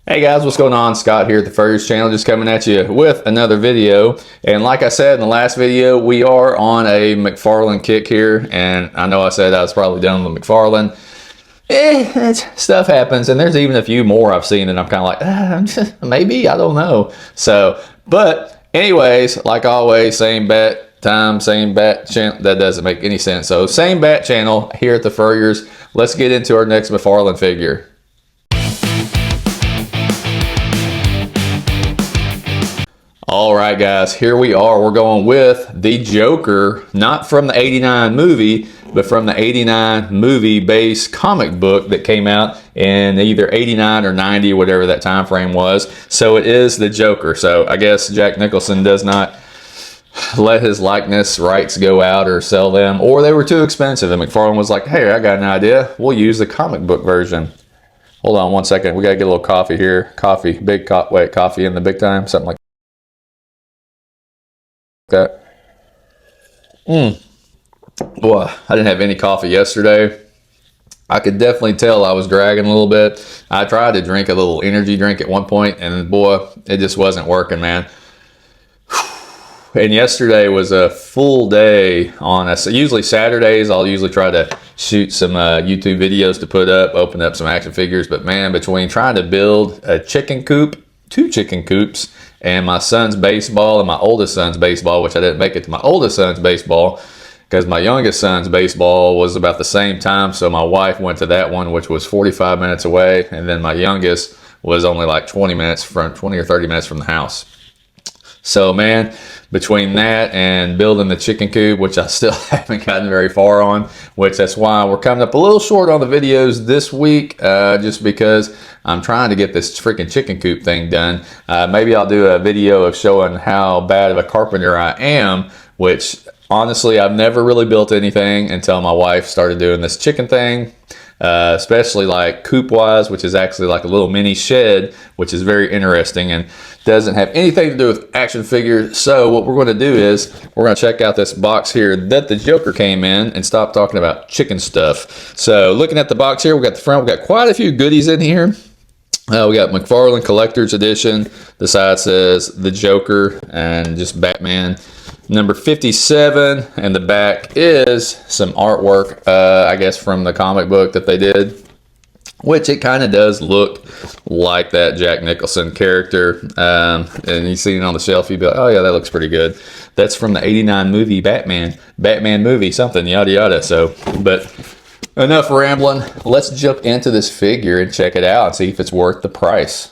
Hey guys, what's going on? Scott here at the Furriers channel, just coming at you with another video. And like I said in the last video, we are on a McFarlane kick here. And I know I said I was probably done with McFarlane. Stuff happens, and there's even a few more I've seen, and I'm kind of like, maybe, I don't know. So, but anyways, like always, same bat time, same bat channel. That doesn't make any sense. So, same bat channel here at the Furriers. Let's get into our next McFarlane figure. All right, guys, here we are. We're going with the Joker, not from the '89 movie, but from the '89 movie-based comic book that came out in either '89 or '90, whatever that time frame was. So it is the Joker. So I guess Jack Nicholson does not let his likeness rights go out or sell them, or they were too expensive. And McFarlane was like, hey, I got an idea. We'll use the comic book version. Hold on one second. We got to get a little coffee here. Coffee, coffee in the big time, something like that. Boy, I didn't have any coffee yesterday. I could definitely tell I was dragging a little bit. I tried to drink a little energy drink at one point, and boy, it just wasn't working, man. And yesterday was a full day on us. So usually Saturdays, I'll usually try to shoot some YouTube videos to put up, open up some action figures. But man, between trying to build a chicken coop, 2 chicken coops, and my son's baseball and my oldest son's baseball, which I didn't make it to my oldest son's baseball because my youngest son's baseball was about the same time. So my wife went to that one, which was 45 minutes away. And then my youngest was only like 20 or 30 minutes from the house. So man, between that and building the chicken coop, which I still haven't gotten very far on, which that's why we're coming up a little short on the videos this week, just because I'm trying to get this freaking chicken coop thing done. Maybe I'll do a video of showing how bad of a carpenter I am, which honestly, I've never really built anything until my wife started doing this chicken thing. Especially like coop wise, which is actually like a little mini shed, which is very interesting and doesn't have anything to do with action figures. So what we're going to do is we're going to check out this box here that the Joker came in and stop talking about chicken stuff. So looking at the box here, we got the front, we got quite a few goodies in here. We got McFarlane Collector's Edition. The side says the Joker and just Batman number 57, and the back is some artwork, I guess from the comic book that they did, which it kind of does look like that Jack Nicholson character. And you see it on the shelf, you'd be like, oh yeah, that looks pretty good. That's from the '89 movie Batman movie, something, yada yada. So, but enough rambling. Let's jump into this figure and check it out and see if it's worth the price.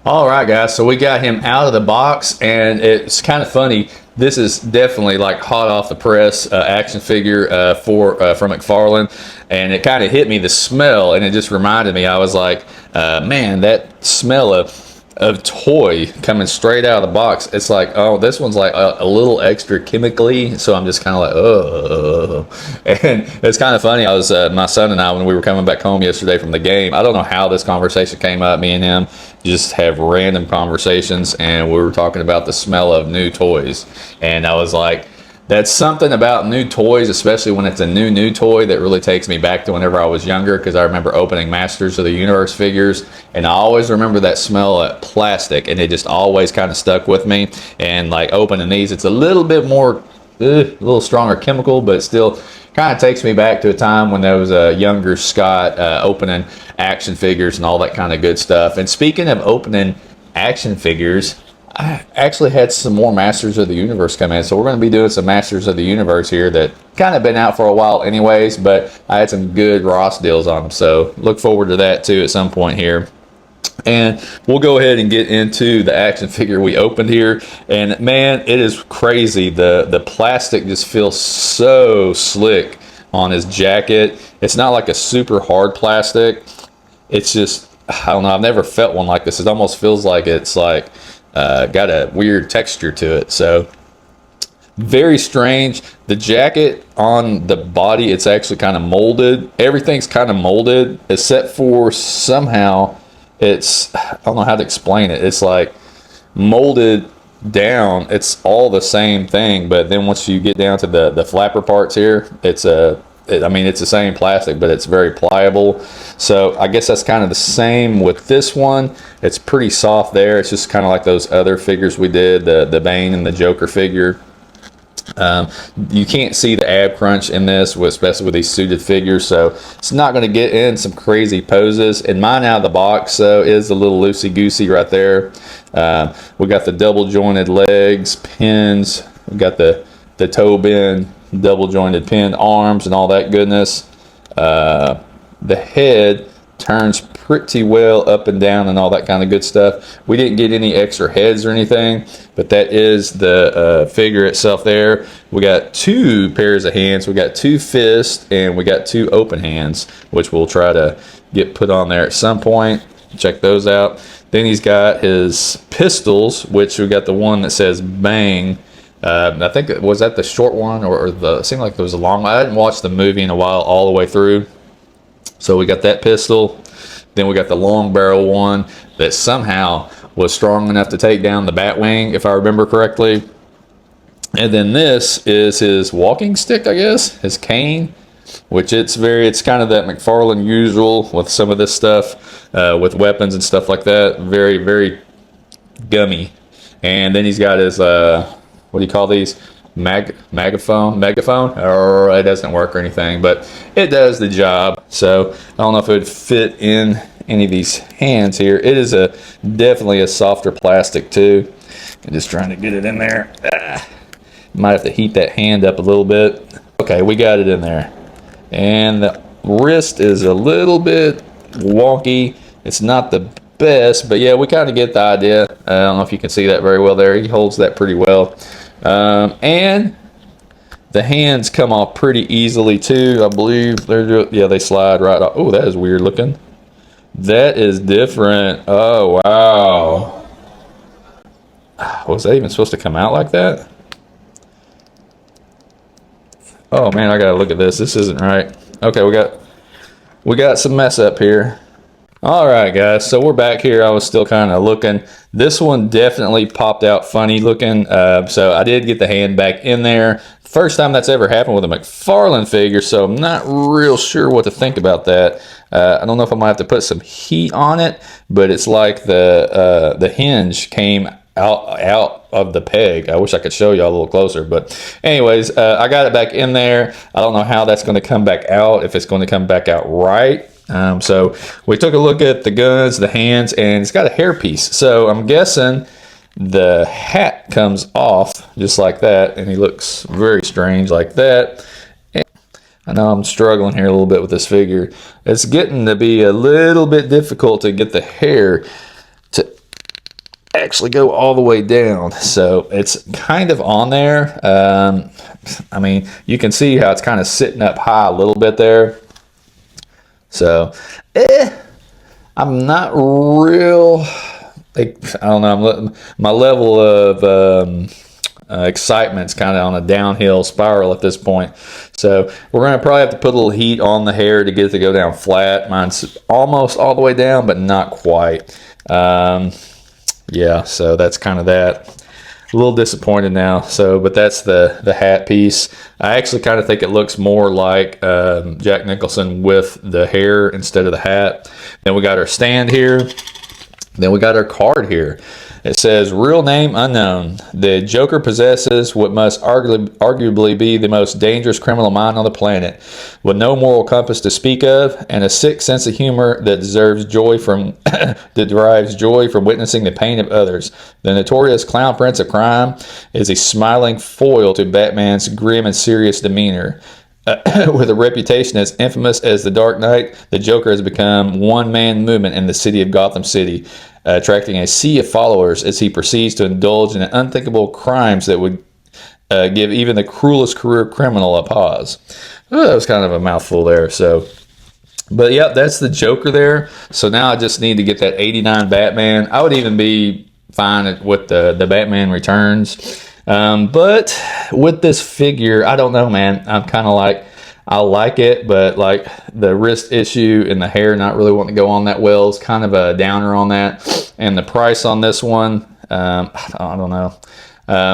All right, guys, so we got him out of the box, and it's kind of funny. This is definitely like hot off the press action figure from McFarlane, and it kind of hit me, the smell, and it just reminded me. I was like, man, that smell of toy coming straight out of the box. It's like, oh, this one's like a little extra chemically, so I'm just kind of like, oh. And it's kind of funny. I was my son and I, when we were coming back home yesterday from the game, I don't know how this conversation came up. Me and him just have random conversations, and we were talking about the smell of new toys, and I was like, that's something about new toys, especially when it's a new toy, that really takes me back to whenever I was younger, because I remember opening Masters of the Universe figures, and I always remember that smell of plastic, and it just always kind of stuck with me. And like opening these, it's a little bit more, a little stronger chemical, but still kind of takes me back to a time when there was a younger Scott opening action figures and all that kind of good stuff. And speaking of opening action figures, I actually had some more Masters of the Universe come in, so we're going to be doing some Masters of the Universe here that kind of been out for a while anyways, but I had some good Ross deals on them, so look forward to that too at some point here. And we'll go ahead and get into the action figure we opened here, and man, it is crazy. The plastic just feels so slick on his jacket. It's not like a super hard plastic. It's just, I don't know, I've never felt one like this. It almost feels like it's like got a weird texture to it, so very strange. The jacket on the body, it's actually kind of molded. Everything's kind of molded except for somehow it's, I don't know how to explain it. It's like molded down. It's all the same thing, but then once you get down to the flapper parts here, it's I mean, it's the same plastic, but it's very pliable. So I guess that's kind of the same with this one. It's pretty soft there. It's just kind of like those other figures we did, the Bane and the Joker figure. You can't see the ab crunch in this, especially with these suited figures, so it's not going to get in some crazy poses. And mine out of the box is a little loosey-goosey right there. We got the double jointed legs, pins. We got the toe bend, double jointed pinned arms, and all that goodness. The head turns pretty well up and down and all that kind of good stuff. We didn't get any extra heads or anything, but that is the figure itself there. We got 2 pairs of hands. We got 2 fists, and we got 2 open hands, which we'll try to get put on there at some point. Check those out. Then he's got his pistols, which we got the one that says Bang. I think, was that the short one, or it seemed like it was a long one. I hadn't watched the movie in a while all the way through. So we got that pistol. Then we got the long barrel one that somehow was strong enough to take down the Batwing, if I remember correctly. And then this is his walking stick, I guess, his cane, which it's kind of that McFarlane usual with some of this stuff, with weapons and stuff like that. Very, very gummy. And then he's got his, what do you call these? Megaphone, or it doesn't work or anything, but it does the job. So I don't know if it would fit in any of these hands here. It is definitely a softer plastic too. I'm just trying to get it in there. Might have to heat that hand up a little bit. Okay, we got it in there, and the wrist is a little bit wonky. It's not the best, but yeah, we kind of get the idea. I don't know if you can see that very well there. He holds that pretty well. And the hands come off pretty easily too, I believe. They slide right off. Oh, that is weird looking. That is different. Oh, wow. Was that even supposed to come out like that? Oh man, I gotta look at this. This isn't right. Okay, we got some mess up here. All right, guys, so we're back here. I was still kind of looking. This one definitely popped out funny looking. So I did get the hand back in there. First time that's ever happened with a McFarlane figure, so I'm not real sure what to think about that. I don't know if I might have to put some heat on it, but it's like the hinge came out of the peg. I wish I could show y'all a little closer, but anyways, I got it back in there. I don't know how that's going to come back out, if it's going to come back out right. So we took a look at the guns, the hands, and it's got a hairpiece. So I'm guessing the hat comes off just like that, and he looks very strange like that. And I know I'm struggling here a little bit with this figure. It's getting to be a little bit difficult to get the hair to actually go all the way down. So it's kind of on there. I mean, you can see how it's kind of sitting up high a little bit there. So, I'm not real, I don't know, my level of excitement's kind of on a downhill spiral at this point. So, we're going to probably have to put a little heat on the hair to get it to go down flat. Mine's almost all the way down, but not quite. Yeah, so that's kind of that. A little disappointed now. So, but that's the hat piece. I actually kind of think it looks more like Jack Nicholson with the hair instead of the hat. Then we got our stand here. Then we got our card here. It says, real name unknown. The Joker possesses what must arguably be the most dangerous criminal mind on the planet, with no moral compass to speak of, and a sick sense of humor that derives joy from witnessing the pain of others. The notorious clown prince of crime is a smiling foil to Batman's grim and serious demeanor. With a reputation as infamous as the Dark Knight, the Joker has become one-man movement in the city of Gotham City, attracting a sea of followers as he proceeds to indulge in unthinkable crimes that would give even the cruelest career criminal a pause. Oh, that was kind of a mouthful there. So, but yeah, that's the Joker there. So now I just need to get that 89 Batman. I would even be fine with the Batman Returns. But with this figure, I don't know, man. I'm kind of like, I like it, but like the wrist issue and the hair not really wanting to go on that well is kind of a downer on that. And the price on this one, I don't know.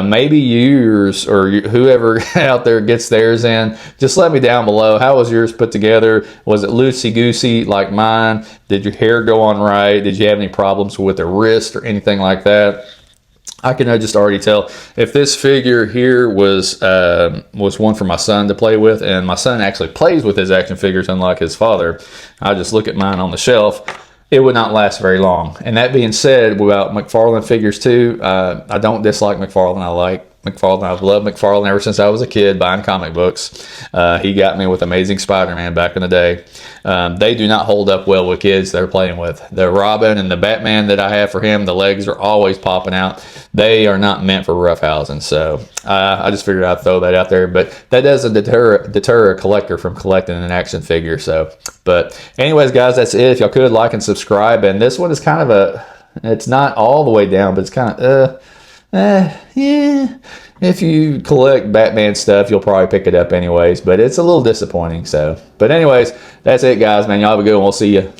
Maybe yours or whoever out there gets theirs in, just let me down below. How was yours put together? Was it loosey-goosey like mine? Did your hair go on right? Did you have any problems with the wrist or anything like that? I can just already tell if this figure here was one for my son to play with, and my son actually plays with his action figures unlike his father. I just look at mine on the shelf. It would not last very long. And that being said, about McFarlane figures too, I don't dislike McFarlane. I like McFarlane. I've loved McFarlane ever since I was a kid buying comic books. He got me with Amazing Spider-Man back in the day. They do not hold up well with kids they're playing with. The Robin and the Batman that I have for him, the legs are always popping out. They are not meant for roughhousing. So I just figured I'd throw that out there. But that doesn't deter a collector from collecting an action figure. So, but anyways, guys, that's it. If y'all could like and subscribe. And this one is kind of it's not all the way down, but it's kind of yeah. If you collect Batman stuff, you'll probably pick it up anyways, but it's a little disappointing. So, but anyways, that's it, guys, man. Y'all have a good one. We'll see you.